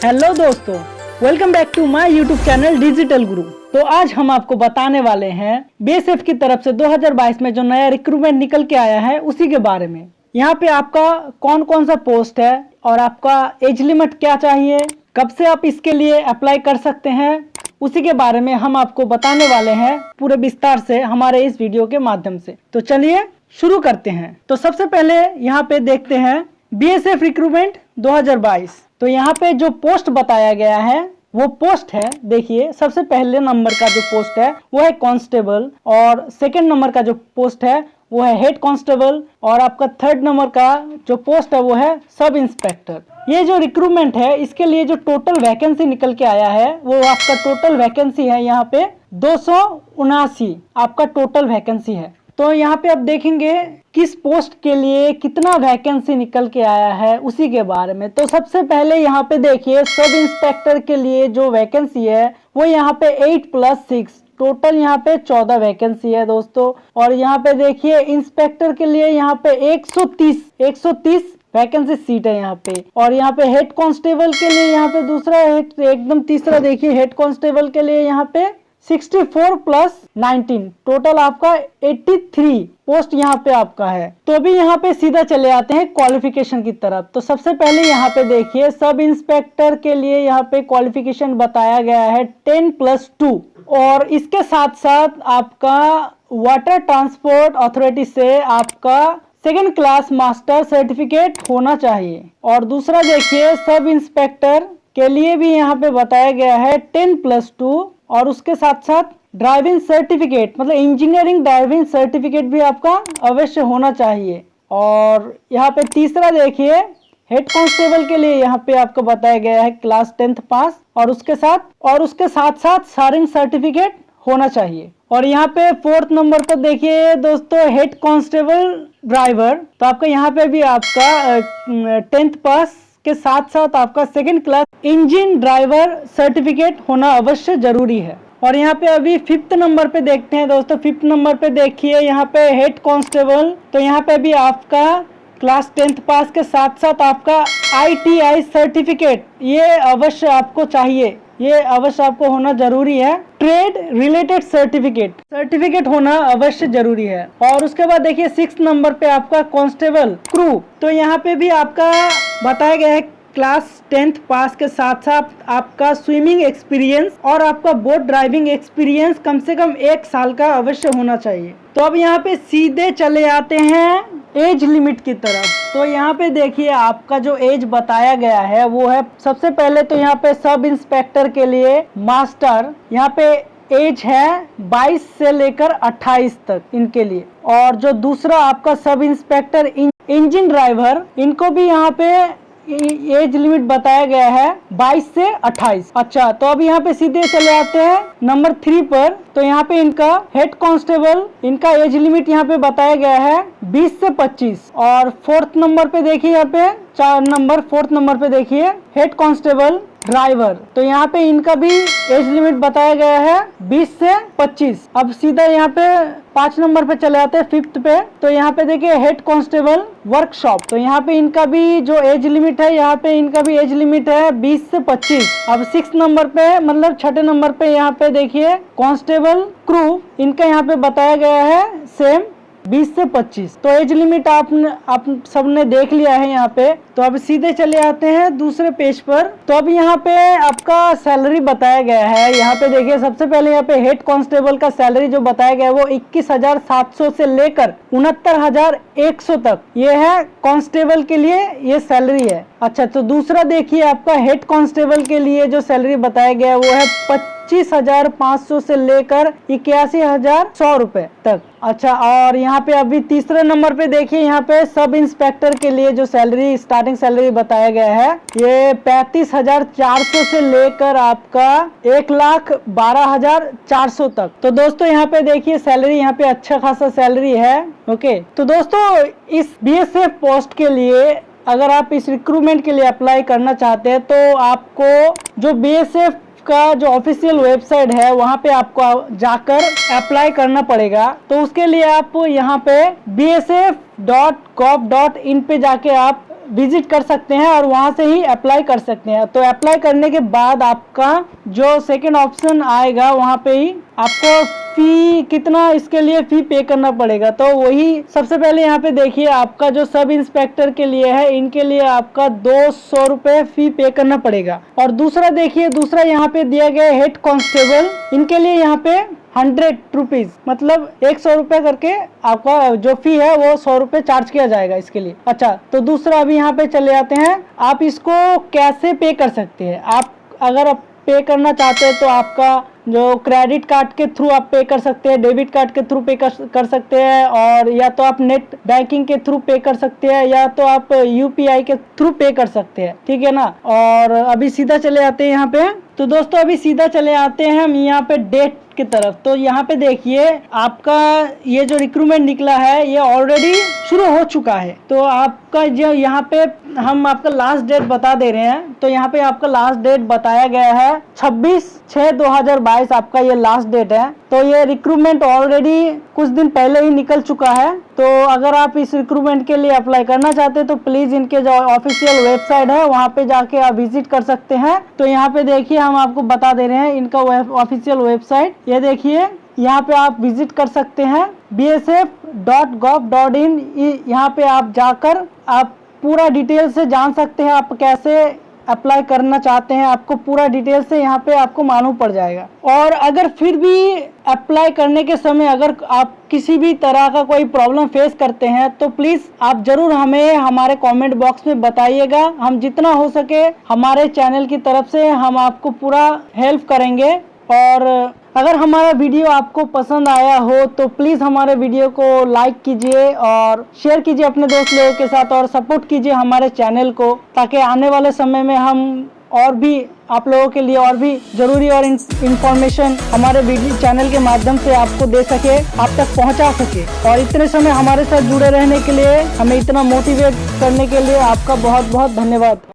Hello दोस्तों, welcome back to my YouTube channel Digital Guru. तो आज हम आपको बताने वाले हैं बीएसएफ की तरफ से 2022 में जो नया रिक्रूटमेंट निकल के आया है उसी के बारे में। यहाँ पे आपका कौन कौन सा पोस्ट है और आपका एज लिमिट क्या चाहिए, कब से आप इसके लिए अप्लाई कर सकते हैं, उसी के बारे में हम आपको बताने वाले हैं पूरे विस्तार से हमारे इस वीडियो के माध्यम से। तो चलिए शुरू करते हैं। तो सबसे पहले यहाँ पे देखते हैं बीएसएफ रिक्रूटमेंट 2022। तो यहाँ पे जो पोस्ट बताया गया है वो पोस्ट है, देखिए सबसे पहले नंबर का जो पोस्ट है वो है कांस्टेबल, और सेकंड नंबर का जो पोस्ट है वो है हेड कांस्टेबल, और आपका थर्ड नंबर का जो पोस्ट है वो है सब इंस्पेक्टर। ये जो रिक्रूटमेंट है इसके लिए जो टोटल वैकेंसी निकल के आया है वो आपका टोटल वैकेंसी है यहाँ पे 279 आपका टोटल वैकेंसी है। तो यहाँ पे आप देखेंगे किस पोस्ट के लिए कितना वैकेंसी निकल के आया है उसी के बारे में। तो सबसे पहले यहाँ पे देखिए सब इंस्पेक्टर के लिए जो वैकेंसी है वो यहाँ पे 8+6 टोटल यहाँ पे 14 वैकेंसी है दोस्तों। और यहाँ पे देखिए इंस्पेक्टर के लिए यहाँ पे 130 वैकेंसी सीट है यहाँ पे। और यहाँ पे हेड कांस्टेबल के लिए यहाँ पे दूसरा एकदम तीसरा देखिए हेड कांस्टेबल के लिए यहाँ पे 64+19 टोटल आपका 83 पोस्ट यहाँ पे आपका है। तो अभी यहाँ पे सीधा चले आते हैं क्वालिफिकेशन की तरफ। तो सबसे पहले यहाँ पे देखिए सब इंस्पेक्टर के लिए यहाँ पे क्वालिफिकेशन बताया गया है 10+2, और इसके साथ साथ आपका वाटर ट्रांसपोर्ट अथॉरिटी से आपका सेकेंड क्लास मास्टर सर्टिफिकेट होना चाहिए। और दूसरा देखिए सब इंस्पेक्टर के लिए भी यहाँ पे बताया गया है 10+2, और उसके साथ साथ ड्राइविंग सर्टिफिकेट मतलब इंजीनियरिंग ड्राइविंग सर्टिफिकेट भी आपका अवश्य होना चाहिए। और यहाँ पे तीसरा देखिए हेड कांस्टेबल के लिए यहाँ पे आपको बताया गया है क्लास 10th पास, और उसके साथ साथ सारिंग सर्टिफिकेट होना चाहिए। और यहाँ पे फोर्थ नंबर पर देखिए दोस्तों हेड कांस्टेबल ड्राइवर, तो आपका यहाँ पे भी आपका 10th पास के साथ साथ आपका second class engine driver certificate होना अवश्य जरूरी है। और यहाँ पे अभी 5th नंबर पे देखते हैं दोस्तों। 5th नंबर पे देखिए यहाँ पे हेड कांस्टेबल, तो यहाँ पे भी आपका क्लास 10th पास के साथ साथ आपका ITI सर्टिफिकेट ये अवश्य आपको चाहिए, ये अवश्य आपको होना जरूरी है। ट्रेड रिलेटेड सर्टिफिकेट होना अवश्य जरूरी है। और उसके बाद देखिए 6th नंबर पे आपका कांस्टेबल क्रू, तो यहाँ पे भी आपका बताया गया है क्लास 10th पास के साथ साथ आपका स्विमिंग एक्सपीरियंस और आपका बोट ड्राइविंग एक्सपीरियंस कम से कम 1 साल का अवश्य होना चाहिए। तो अब यहाँ पे सीधे चले आते हैं एज लिमिट की तरफ। तो यहाँ पे देखिए आपका जो एज बताया गया है वो है सबसे पहले तो यहाँ पे सब इंस्पेक्टर के लिए मास्टर यहाँ पे एज है 22 से लेकर 28 तक इनके लिए। और जो दूसरा आपका सब इंस्पेक्टर इंजन ड्राइवर इनको भी यहाँ पे एज लिमिट बताया गया है 22 से 28। अच्छा, तो अब यहाँ पे सीधे चले आते हैं नंबर 3 पर। तो यहाँ पे इनका हेड कांस्टेबल इनका एज लिमिट यहाँ पे बताया गया है 20 से 25। और 4th नंबर पे देखिए यहाँ पे 4th नंबर पे देखिए हेड कांस्टेबल ड्राइवर, तो यहाँ पे इनका भी एज लिमिट बताया गया है 20 से 25। अब सीधा यहाँ पे 5 नंबर पे चले आते हैं 5th पे। तो यहाँ पे देखिए हेड कांस्टेबल वर्कशॉप, तो यहाँ पे इनका भी जो एज लिमिट है यहाँ पे इनका भी एज लिमिट है 20 से 25। अब 6th नंबर पे मतलब 6ठे नंबर पे यहाँ पे देखिए कांस्टेबल क्रू इनका यहाँ पे बताया गया है सेम 20 से 25। तो एज लिमिट आप सबने देख लिया है यहाँ पे। तो अब सीधे चले आते हैं दूसरे पेज पर। तो अब यहाँ पे आपका सैलरी बताया गया है। यहाँ पे देखिए सबसे पहले यहाँ पे हेड कांस्टेबल का सैलरी जो बताया गया है वो 21,700 से लेकर 69,100 तक ये है कांस्टेबल के लिए ये सैलरी है। अच्छा, तो दूसरा देखिए आपका हेड कांस्टेबल के लिए जो सैलरी बताया गया है वो है 25,500 से लेकर 81,100 रुपए तक। अच्छा, और यहाँ पे अभी तीसरे नंबर पे देखिए यहाँ पे सब इंस्पेक्टर के लिए जो सैलरी स्टार्टिंग सैलरी बताया गया है ये 35,400 से लेकर आपका 1,12,400 तक। तो दोस्तों यहाँ पे देखिए सैलरी यहाँ पे अच्छा खासा सैलरी है। ओके, तो दोस्तों इस बीएसएफ पोस्ट के लिए अगर आप इस रिक्रूटमेंट के लिए अप्लाई करना चाहते हैं तो आपको जो बीएसएफ का जो ऑफिशियल वेबसाइट है वहां पे आपको जाकर अप्लाई करना पड़ेगा। तो उसके लिए आप यहाँ पे bsf.gov.in पे जाके आप विजिट कर सकते हैं और वहां से ही अप्लाई कर सकते हैं। तो अप्लाई करने के बाद आपका जो सेकंड ऑप्शन आएगा वहां पे ही आपको फी कितना इसके लिए फी पे करना पड़ेगा। तो वही सबसे पहले यहाँ पे देखिए, आपका जो सब इंस्पेक्टर के लिए है इनके लिए आपका 200 रुपये फी पे करना पड़ेगा। और दूसरा देखिए, दूसरा यहाँ पे दिया गया हेड कांस्टेबल, इनके लिए यहाँ पे 100 रुपीज मतलब 100 रुपये करके आपका जो फी है वो 100 रुपये चार्ज किया जाएगा इसके लिए। अच्छा, तो दूसरा अभी यहाँ पे चले जाते हैं, आप इसको कैसे पे कर सकते हैं। आप अगर आप पे करना चाहते हैं तो आपका जो क्रेडिट कार्ड के थ्रू आप पे कर सकते हैं, डेबिट कार्ड के थ्रू पे कर सकते हैं, और या तो आप नेट बैंकिंग के थ्रू पे कर सकते हैं, या तो आप यूपीआई के थ्रू पे कर सकते हैं, ठीक है ना। और अभी सीधा चले आते हैं यहाँ पे। तो दोस्तों अभी सीधा चले आते हैं हम यहाँ पे डेट की तरफ। तो यहाँ पे देखिए, आपका ये जो रिक्रूटमेंट निकला है ये ऑलरेडी शुरू हो चुका है। तो आपका जो यहाँ पे हम आपका लास्ट डेट बता दे रहे हैं, तो यहाँ पे आपका लास्ट डेट बताया गया है 26/6/2022 आपका ये लास्ट डेट है। तो ये रिक्रूटमेंट ऑलरेडी कुछ दिन पहले ही निकल चुका है। तो अगर आप इस रिक्रूटमेंट के लिए अप्लाई करना चाहते हैं तो प्लीज इनके जो ऑफिशियल वेबसाइट है वहाँ पे जाके आप विजिट कर सकते हैं। तो यहाँ पे देखिए, हम आपको बता दे रहे हैं इनका ऑफिशियल वेबसाइट, ये देखिए यहाँ पे आप विजिट कर सकते हैं bsf.gov.in। यहाँ पे आप जाकर आप पूरा डिटेल से जान सकते हैं, आप कैसे अप्लाई करना चाहते हैं, आपको पूरा डिटेल से यहाँ पे आपको मालूम पड़ जाएगा। और अगर फिर भी अप्लाई करने के समय अगर आप किसी भी तरह का कोई प्रॉब्लम फेस करते हैं तो प्लीज आप जरूर हमें हमारे कमेंट बॉक्स में बताइएगा। हम जितना हो सके हमारे चैनल की तरफ से हम आपको पूरा हेल्प करेंगे। और अगर हमारा वीडियो आपको पसंद आया हो तो प्लीज़ हमारे वीडियो को लाइक कीजिए और शेयर कीजिए अपने दोस्त लोगों के साथ, और सपोर्ट कीजिए हमारे चैनल को, ताकि आने वाले समय में हम और भी आप लोगों के लिए और भी ज़रूरी और इंफॉर्मेशन हमारे वीडियो चैनल के माध्यम से आपको दे सके, आप तक पहुंचा सके। और इतने समय हमारे साथ जुड़े रहने के लिए, हमें इतना मोटिवेट करने के लिए आपका बहुत बहुत धन्यवाद।